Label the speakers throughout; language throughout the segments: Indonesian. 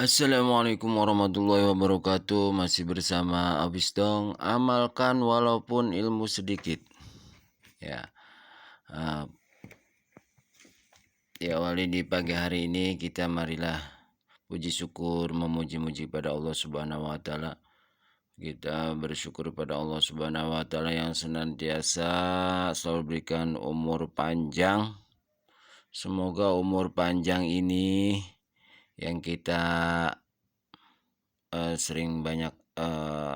Speaker 1: Assalamualaikum warahmatullahi wabarakatuh. Masih bersama Abis Dong. Amalkan walaupun ilmu sedikit. Ya, uh, diawali di pagi hari ini kita marilah puji syukur memuji-muji pada Allah Subhanahu wa taala. Kita bersyukur pada Allah Subhanahu wa taala yang senantiasa selalu berikan umur panjang. Semoga umur panjang ini yang kita sering banyak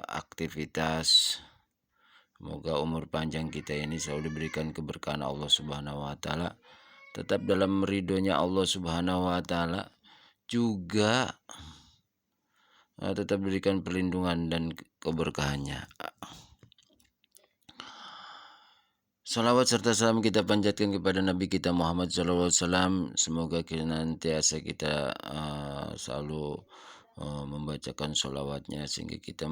Speaker 1: aktivitas. Semoga umur panjang kita ini selalu diberikan keberkahan Allah Subhanahu wa taala, tetap dalam ridhonya Allah Subhanahu wa taala, juga tetap diberikan perlindungan dan keberkahannya. Salawat serta salam kita panjatkan kepada Nabi kita Muhammad SAW. Semoga senantiasa kita selalu membacakan salawatnya sehingga kita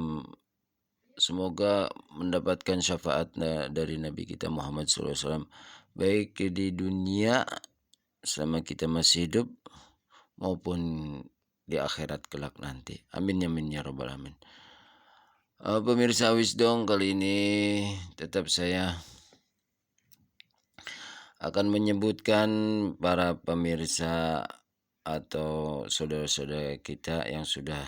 Speaker 1: semoga mendapatkan syafaat dari Nabi kita Muhammad SAW, baik di dunia selama kita masih hidup maupun di akhirat kelak nanti. Amin ya min ya rabbal alamin. Pemirsa Wisdom, kali ini tetap saya akan menyebutkan para pemirsa atau saudara-saudara kita yang sudah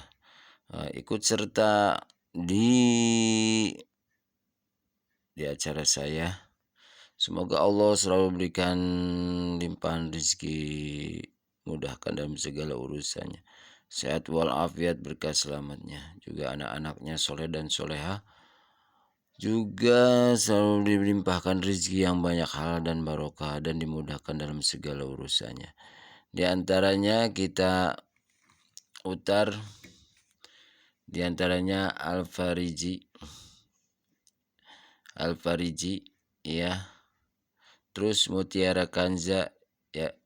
Speaker 1: ikut serta di acara saya. Semoga Allah selalu berikan limpahan rezeki, mudahkan dalam segala urusannya, sehat walafiat, berkah selamatnya, juga anak-anaknya soleh dan soleha, juga selalu dilimpahkan rezeki yang banyak hal dan barokah dan dimudahkan dalam segala urusannya. Di antaranya kita utar, di antaranya Al-Fariji ya, terus Mutiara Kanza ya,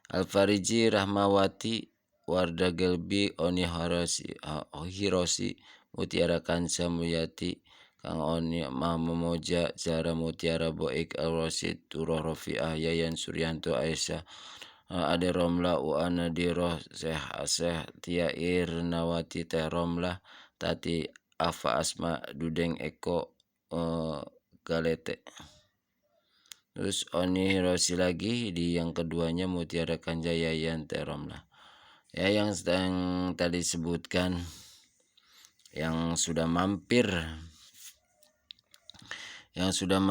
Speaker 1: Al-Fariji, Rahmawati, Warda Gelbi, Oni Hiroshi, Mutiara Kanza Muyati, Kang Oni Mamoja, Zara Mutiara, Boik Al-Rasid, Turah Rofiah, Yayan Suryanto, Aisyah, Ade Romla, Uana Diroh, Syekh Tiair Nawati, Teh Romlah, Tati Afa Asma, Dudeng Eko Galete. Terus Oni Hiroshi lagi di yang keduanya Mutiara Kanjaya Yayan Teh Romlah. Ya, yang sedang tadi sebutkan, yang sudah mampir, yang sudah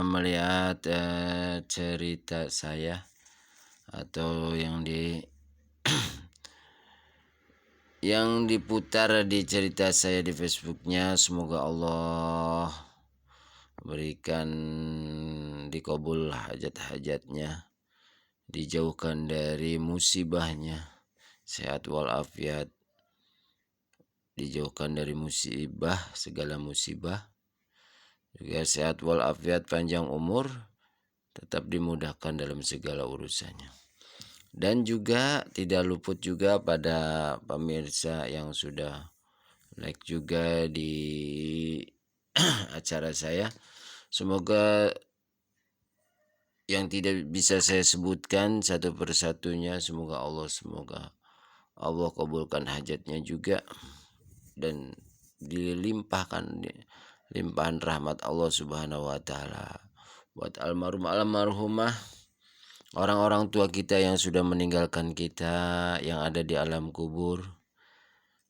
Speaker 1: melihat cerita saya atau yang yang diputar di cerita saya di Facebooknya, semoga Allah berikan dikabul hajat-hajatnya, dijauhkan dari musibahnya, sehat walafiat, dijauhkan dari musibah, segala musibah, juga sehat walafiat, panjang umur, tetap dimudahkan dalam segala urusannya. Dan juga tidak luput juga pada pemirsa yang sudah like juga di acara saya. Semoga yang tidak bisa saya sebutkan satu persatunya, semoga Allah kabulkan hajatnya juga dan dilimpahkan limpahan rahmat Allah Subhanahu wa taala buat almarhumah, orang-orang tua kita yang sudah meninggalkan kita, yang ada di alam kubur.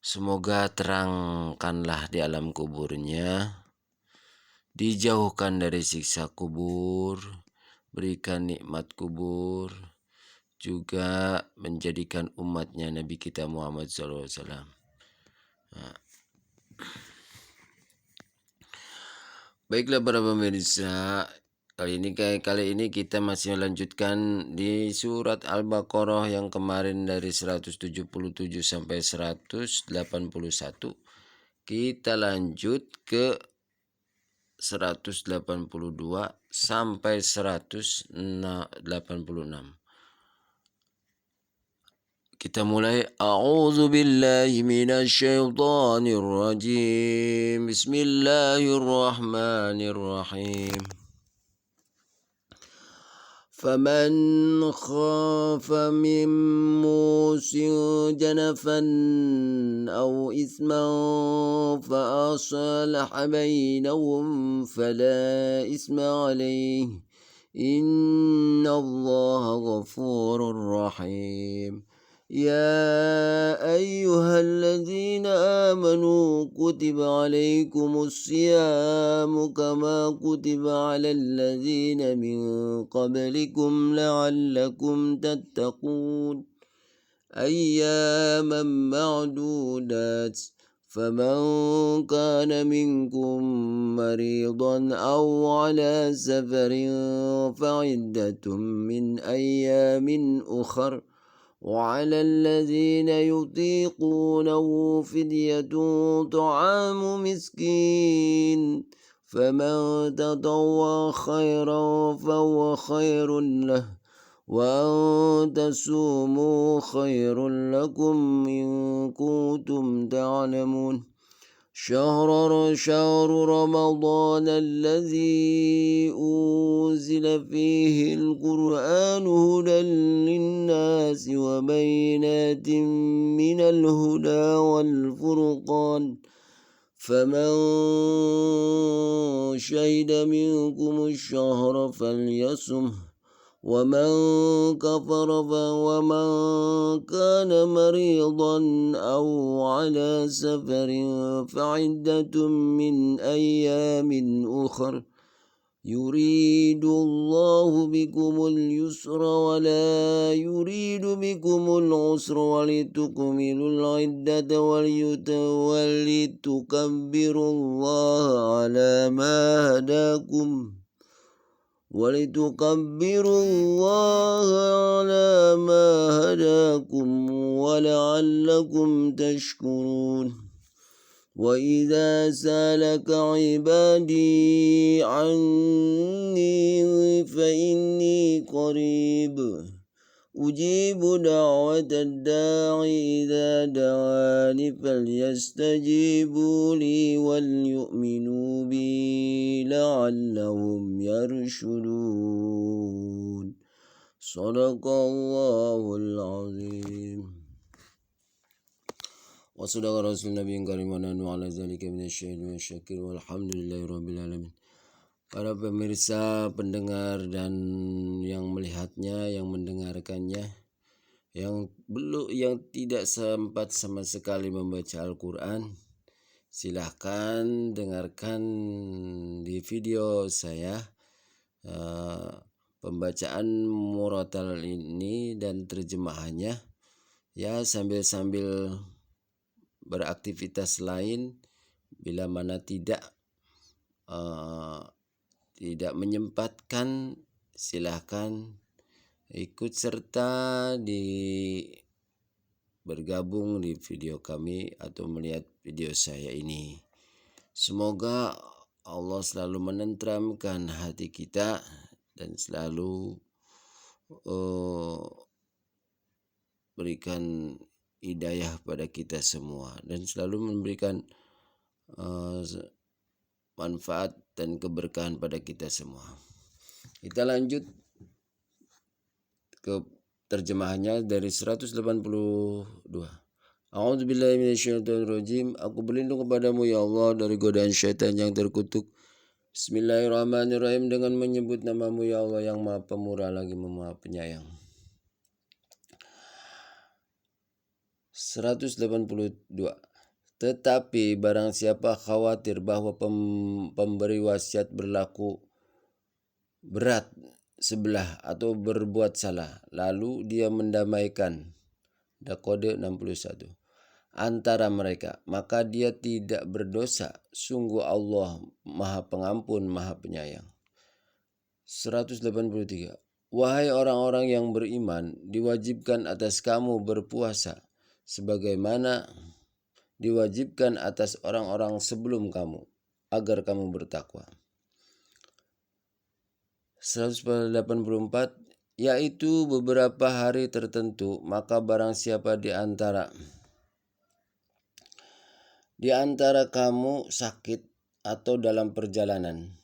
Speaker 1: Semoga terangkanlah di alam kuburnya, dijauhkan dari siksa kubur, berikan nikmat kubur, juga menjadikan umatnya Nabi kita Muhammad SAW. Baiklah para pemirsa, kali ini kita masih melanjutkan di surat Al-Baqarah yang kemarin dari 177 sampai 181. Kita lanjut ke 182 sampai 186. Kita mulai. A'udzu billahi minasyaitonir rajim. Bismillahirrahmanirrahim. Faman khafa min musin
Speaker 2: جنفا أو إثما فأصلح بينهم فلا إثم عليه إن الله غفور رحيم يا أيها الذين آمنوا كتب عليكم الصيام كما كتب على الذين من قبلكم لعلكم تتقون أياما معدودات فمن كان منكم مريضا أو على سفر فعدة من أيام أخر وعلى الذين يطيقونه فدية طعام مسكين فمن تطوع خيرا فهو خير له وأن تصوموا خير لكم إن كنتم تعلمون شهر رمضان الذي أنزل فيه القرآن هدى للناس وبينات من الهدى والفرقان فمن شهد منكم الشهر فليصمه ومن كفر ومن كان مريضا أو على سفر فعدة من أيام أخر يريد الله بكم اليسر ولا يريد بكم العسر ولتكملوا العدة ولتكبروا الله على ما هداكم ولعلكم تشكرون وإذا سألك عبادي عني فإني قريب أجيب دعوة الداعي إذا دعاني فليستجيبوا لي وليؤمنوا بي لعلهم يرشدون صدق الله العظيم وصدق رسول النبي الكريم ونحن على ذلك من الشهيد والشاكر والحمد لله رب العالمين. Para pemirsa, pendengar dan yang melihatnya, yang mendengarkannya, yang tidak sempat sama sekali membaca Al-Quran, silahkan dengarkan di video saya pembacaan murotal ini dan terjemahannya ya, sambil beraktivitas lain. Bila mana tidak menyempatkan, silahkan ikut serta bergabung di video kami atau melihat video saya ini. Semoga Allah selalu menenteramkan hati kita dan selalu berikan hidayah pada kita semua dan selalu memberikan manfaat dan keberkahan pada kita semua. Kita lanjut ke terjemahannya dari 182. A'udzubillahi minasyaitonirrajim. Aku berlindung kepadamu ya Allah dari godaan syaitan yang terkutuk. Bismillahirrahmanirrahim. Dengan menyebut namamu ya Allah yang Maha Pemurah lagi Maha Penyayang. 182. Tetapi barang siapa khawatir bahwa pemberi wasiat berlaku berat sebelah atau berbuat salah, lalu dia mendamaikan, kode 61, antara mereka, maka dia tidak berdosa. Sungguh Allah Maha Pengampun, Maha Penyayang. 183. Wahai orang-orang yang beriman, diwajibkan atas kamu berpuasa sebagaimana diwajibkan atas orang-orang sebelum kamu, agar kamu bertakwa. 184. Yaitu beberapa hari tertentu, maka barang siapa di antara kamu sakit atau dalam perjalanan,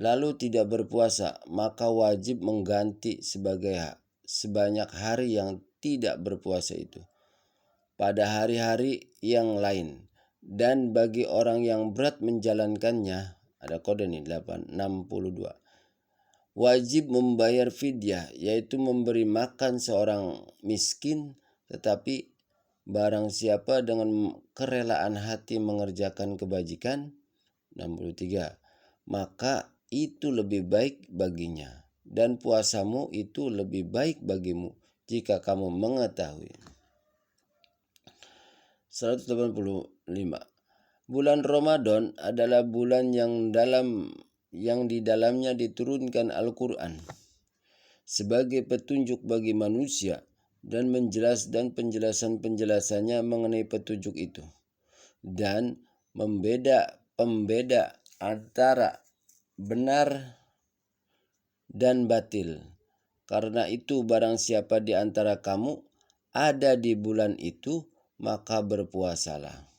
Speaker 2: lalu tidak berpuasa, maka wajib mengganti sebanyak hari yang tidak berpuasa itu pada hari-hari yang lain. Dan bagi orang yang berat menjalankannya, ada kode nih 862, wajib membayar fidyah, yaitu memberi makan seorang miskin. Tetapi barang siapa dengan kerelaan hati mengerjakan kebajikan, 63, maka itu lebih baik baginya, dan puasamu itu lebih baik bagimu jika kamu mengetahui. 185. Bulan Ramadan adalah bulan yang di dalamnya diturunkan Al-Quran sebagai petunjuk bagi manusia dan penjelasan-penjelasannya mengenai petunjuk itu, dan pembeda antara benar dan batil. Karena itu barang siapa di antara kamu ada di bulan itu, maka berpuasalah.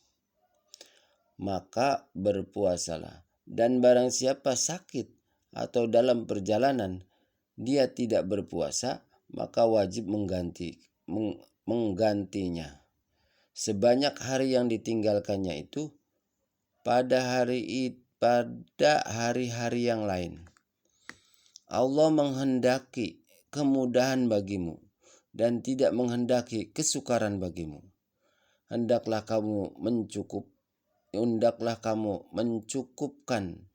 Speaker 2: Dan barang siapa sakit atau dalam perjalanan dia tidak berpuasa, maka wajib menggantinya sebanyak hari yang ditinggalkannya itu pada hari-hari yang lain. Allah menghendaki kemudahan bagimu dan tidak menghendaki kesukaran bagimu. Hendaklah kamu mencukupkan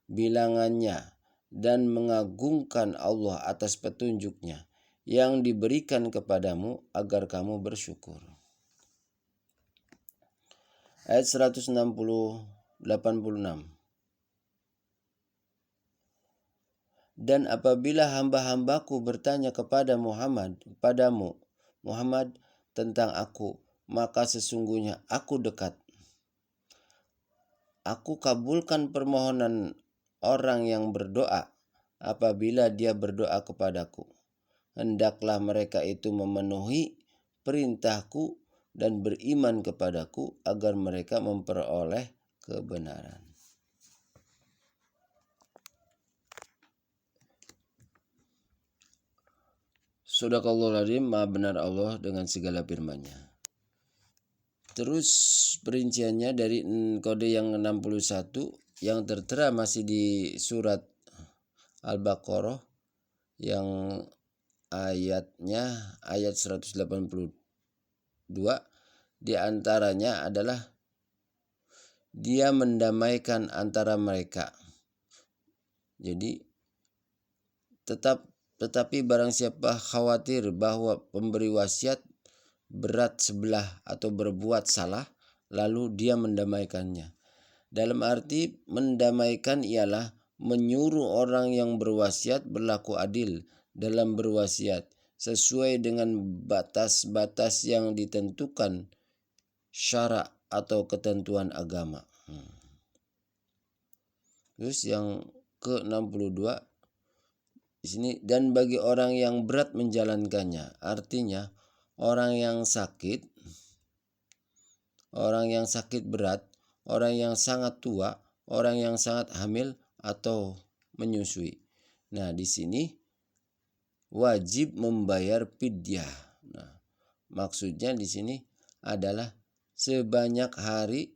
Speaker 2: bilangannya dan mengagungkan Allah atas petunjuknya yang diberikan kepadamu agar kamu bersyukur. Ayat 186. Dan apabila hamba-hambaku bertanya kepadamu Muhammad tentang aku, maka sesungguhnya aku dekat. Aku kabulkan permohonan orang yang berdoa apabila dia berdoa kepadaku. Hendaklah mereka itu memenuhi perintahku dan beriman kepadaku agar mereka memperoleh kebenaran. Shadaqallahul Adzim, Maha benar Allah dengan segala firman-Nya. Terus perinciannya dari kode yang 61 yang tertera masih di surat Al-Baqarah yang ayat 182, di antaranya adalah dia mendamaikan antara mereka. Jadi tetapi barang siapa khawatir bahwa pemberi wasiat berat sebelah atau berbuat salah, lalu dia mendamaikannya. Dalam arti mendamaikan ialah menyuruh orang yang berwasiat berlaku adil dalam berwasiat sesuai dengan batas-batas yang ditentukan syarak atau ketentuan agama. Terus yang ke-62 di sini, dan bagi orang yang berat menjalankannya, artinya orang yang sakit berat, orang yang sangat tua, orang yang sangat hamil atau menyusui. Nah, di sini wajib membayar fidyah. Nah, maksudnya di sini adalah sebanyak hari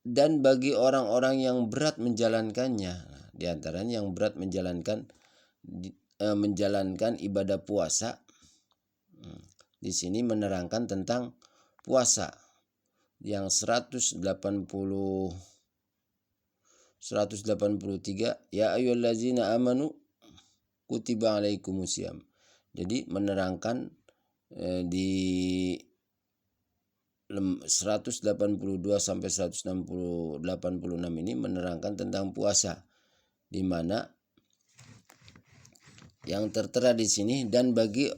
Speaker 2: dan bagi orang-orang yang berat menjalankannya. Nah, di antaranya yang berat menjalankan ibadah puasa. Di sini menerangkan tentang puasa yang 183, ya ayyuhallazina amanu kutiba alaikumusiyam. Jadi menerangkan di 182 sampai 186 ini menerangkan tentang puasa, di mana yang tertera di sini dan bagi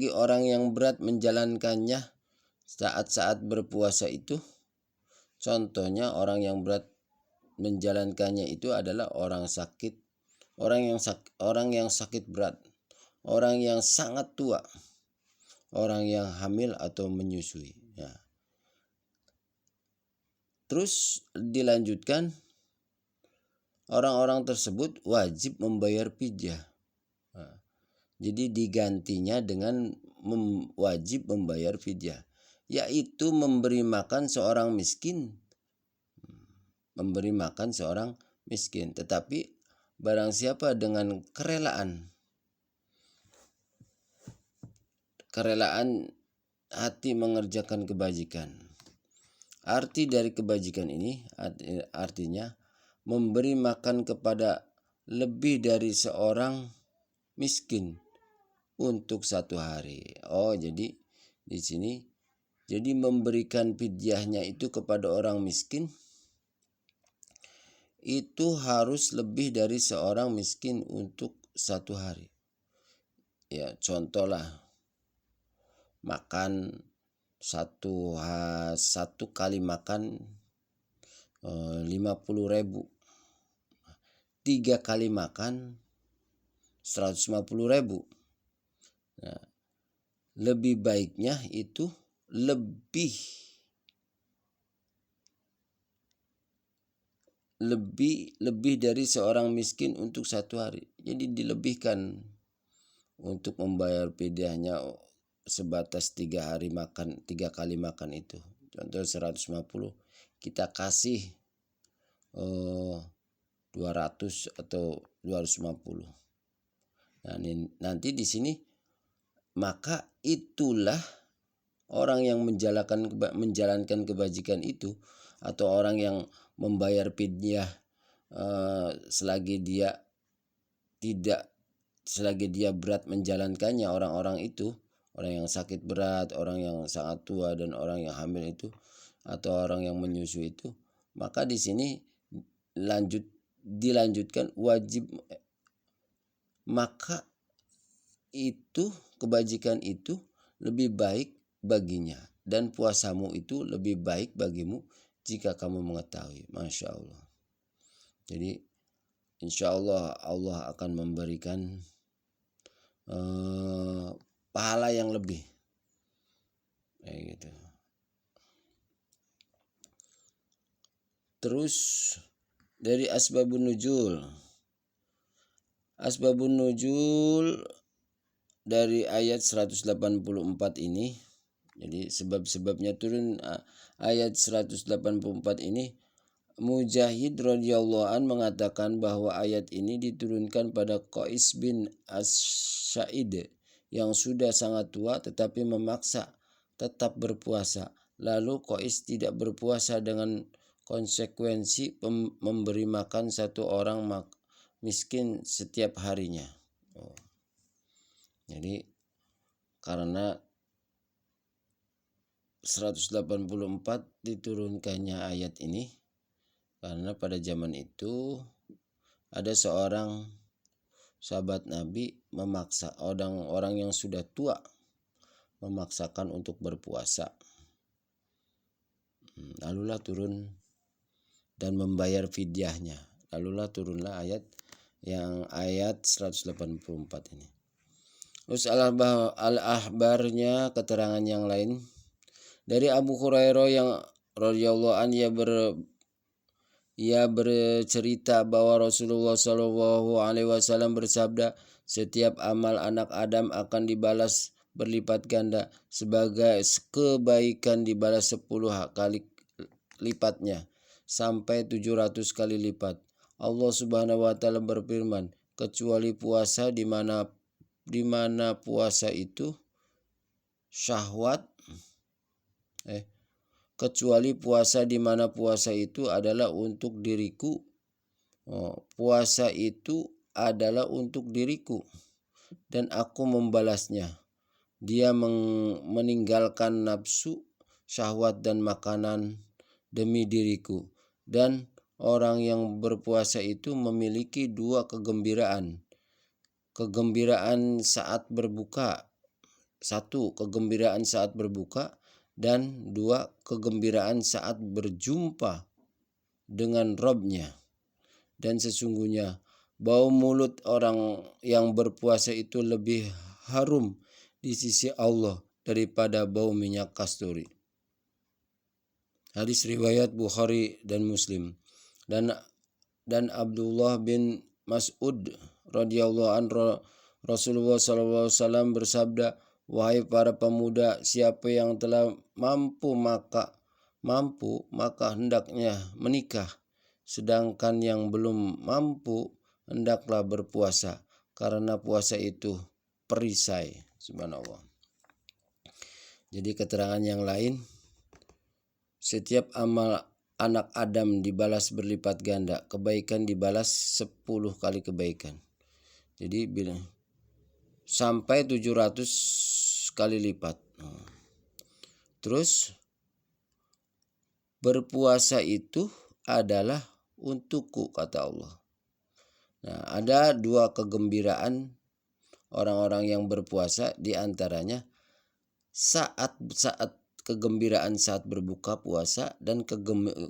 Speaker 2: orang yang berat menjalankannya saat-saat berpuasa itu, contohnya orang yang berat menjalankannya itu adalah orang yang sakit berat, orang yang sangat tua, orang yang hamil atau menyusui. Ya. Terus dilanjutkan orang-orang tersebut wajib membayar fidyah. Nah, jadi digantinya dengan wajib membayar fidyah, yaitu memberi makan seorang miskin. Memberi makan seorang miskin. Tetapi barang siapa dengan kerelaan hati mengerjakan kebajikan. Arti dari kebajikan ini artinya memberi makan kepada lebih dari seorang miskin untuk 1 hari. Oh, jadi di sini jadi memberikan fidyahnya itu kepada orang miskin itu harus lebih dari seorang miskin untuk 1 hari. Ya, contohlah makan satu kali makan 50.000, 3 kali makan 150.000. Nah, lebih baiknya itu lebih dari seorang miskin untuk 1 hari. Jadi dilebihkan untuk membayar fidyahnya sebatas 3 kali makan itu. Contoh 150, kita kasih 200 atau 250. Nah, nanti di sini maka itulah orang yang menjalankan kebajikan itu, atau orang yang membayar fidyah selagi dia berat menjalankannya, orang-orang itu, orang yang sakit berat, orang yang sangat tua, dan orang yang hamil itu, atau orang yang menyusui itu, maka di sini dilanjutkan wajib, maka itu kebajikan itu lebih baik baginya, dan puasamu itu lebih baik bagimu jika kamu mengetahui. Masya Allah. Jadi insya Allah Allah akan memberikan pahala yang lebih, kayak gitu. Terus dari asbabun nuzul dari ayat 184 ini. Jadi sebab-sebabnya turun ayat 184 ini, Mujahid radhiyallahu an mengatakan bahwa ayat ini diturunkan pada Qais bin As-Sa'id yang sudah sangat tua tetapi memaksa tetap berpuasa. Lalu Qais tidak berpuasa dengan konsekuensi memberi makan 1 orang miskin setiap harinya. Jadi karena 184 diturunkannya ayat ini karena pada zaman itu ada seorang sahabat Nabi memaksa orang yang sudah tua, memaksakan untuk berpuasa. Lalulah turun dan membayar fidyahnya. Lalulah turunlah ayat 184 ini. Terus al-ahbarnya keterangan yang lain dari Abu Hurairah yang radhiyallahu an, ia bercerita bahwa Rasulullah SAW bersabda, setiap amal anak Adam akan dibalas berlipat ganda, sebagai kebaikan dibalas 10 kali lipatnya sampai 700 kali lipat. Allah Subhanahu wa taala berfirman, kecuali puasa di mana puasa itu syahwat, kecuali puasa di mana puasa itu adalah untuk diriku. Puasa itu adalah untuk diriku dan aku membalasnya. Dia meninggalkan nafsu, syahwat dan makanan demi diriku. Dan orang yang berpuasa itu memiliki 2 kegembiraan. Kegembiraan saat berbuka. 1, kegembiraan saat berbuka, dan 2, kegembiraan saat berjumpa dengan Robnya. Dan sesungguhnya bau mulut orang yang berpuasa itu lebih harum di sisi Allah daripada bau minyak kasturi. Hadis riwayat Bukhari dan Muslim. Dan dan Abdullah bin Mas'ud radhiyallahu anhu, Rasulullah SAW bersabda, wahai para pemuda, siapa yang telah mampu maka hendaknya menikah, sedangkan yang belum mampu hendaklah berpuasa, karena puasa itu perisai. Subhanallah. Jadi keterangan yang lain, setiap amal anak Adam dibalas berlipat ganda, kebaikan dibalas 10 kali kebaikan. Jadi bilang sampai 700 kali lipat. Terus berpuasa itu adalah untukku, kata Allah. Nah, ada 2 kegembiraan orang-orang yang berpuasa, di antaranya saat kegembiraan saat berbuka puasa dan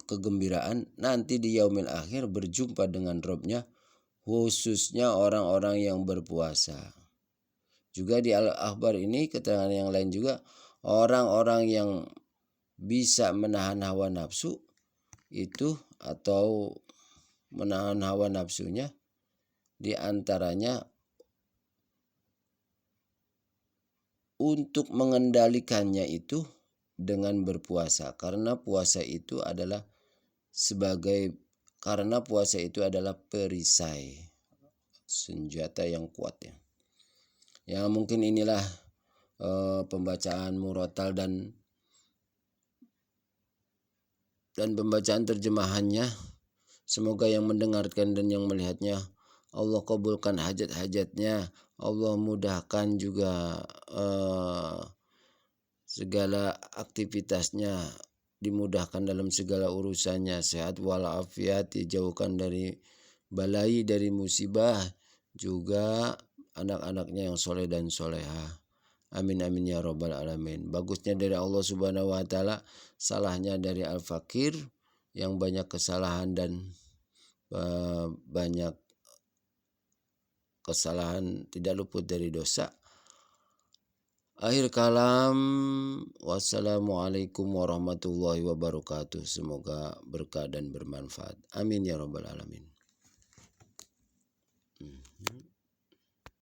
Speaker 2: kegembiraan nanti di yaumil akhir berjumpa dengan Robnya, khususnya orang-orang yang berpuasa. Juga di Al-Akhbar ini keterangan yang lain juga, orang-orang yang bisa menahan hawa nafsu itu atau menahan hawa nafsunya, di antaranya untuk mengendalikannya itu dengan berpuasa, karena puasa itu adalah perisai, senjata yang kuat ya. Ya mungkin inilah pembacaan murotal dan pembacaan terjemahannya. Semoga yang mendengarkan dan yang melihatnya Allah kabulkan hajat-hajatnya, Allah mudahkan juga segala aktivitasnya, dimudahkan dalam segala urusannya, sehat walafiat, dijauhkan dari balai, dari musibah, juga anak-anaknya yang soleh dan soleha. Amin amin ya robbal alamin. Bagusnya dari Allah subhanahu wa ta'ala, salahnya dari al-fakir yang banyak kesalahan dan banyak kesalahan, tidak luput dari dosa. Akhir kalam, wassalamualaikum warahmatullahi wabarakatuh. Semoga berkah dan bermanfaat. Amin ya rabbal alamin.